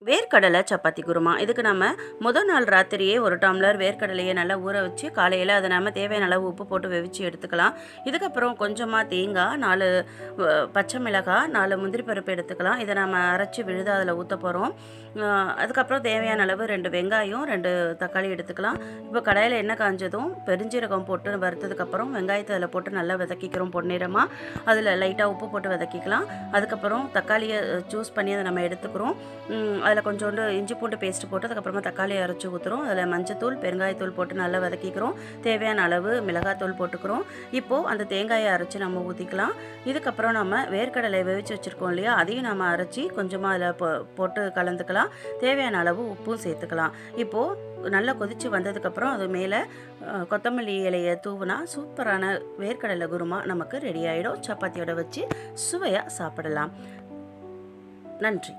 வேர்க்கடலை சப்பாத்தி குருமா. இதுக்கு நம்ம முதல் நாள் ராத்திரியே ஒரு டம்ளர் வேர்க்கடலையை நல்லா ஊற வச்சு காலையில் அதை நம்ம தேவையான அளவு உப்பு போட்டு வெவிச்சு எடுத்துக்கலாம். இதுக்கப்புறம் கொஞ்சமாக தேங்காய், 4 பச்சை மிளகாய், 4 முந்திரி பருப்பு எடுத்துக்கலாம். இதை நம்ம அரைச்சி விழுது அதில் ஊற்ற போகிறோம். அதுக்கப்புறம் தேவையான அளவு 2 வெங்காயம், 2 தக்காளி எடுத்துக்கலாம். இப்போ கடாயில் எண்ணெய் காஞ்சதும் பெருஞ்சீரகம் போட்டு வறுத்ததுக்கப்புறம் வெங்காயத்தை அதில் போட்டு நல்லா வதக்கிக்கிறோம் பொன்னிறமாக. அதில் லைட்டாக உப்பு போட்டு வதக்கிக்கலாம். அதுக்கப்புறம் தக்காளியை ஜூஸ் பண்ணி அதை நம்ம எடுத்துக்கிறோம். அதில் கொஞ்சோண்டு இஞ்சி பூண்டு பேஸ்ட்டு போட்டு அதுக்கப்புறமா தக்காளியை அரைச்சி ஊற்றுறோம். அதில் மஞ்சத்தூள், பெருங்காயத்தூள் போட்டு நல்லா வதக்கிக்கிறோம். தேவையான அளவு மிளகாத்தூள் போட்டுக்கிறோம். இப்போது அந்த தேங்காயை அரைச்சி நம்ம ஊற்றிக்கலாம். இதுக்கப்புறம் நம்ம வேர்க்கடலை வேவிச்சு வச்சுருக்கோம் இல்லையா, அதையும் நம்ம அரைச்சி கொஞ்சமாக அதில் போட்டு கலந்துக்கலாம். தேவையான அளவு உப்பும் சேர்த்துக்கலாம். இப்போது நல்லா கொதித்து வந்ததுக்கப்புறம் அது மேலே கொத்தமல்லி இலையை தூவுனா சூப்பரான வேர்க்கடலை குருமா நமக்கு ரெடி ஆகிடும். சப்பாத்தியோட வச்சு சுவையாக சாப்பிடலாம். நன்றி.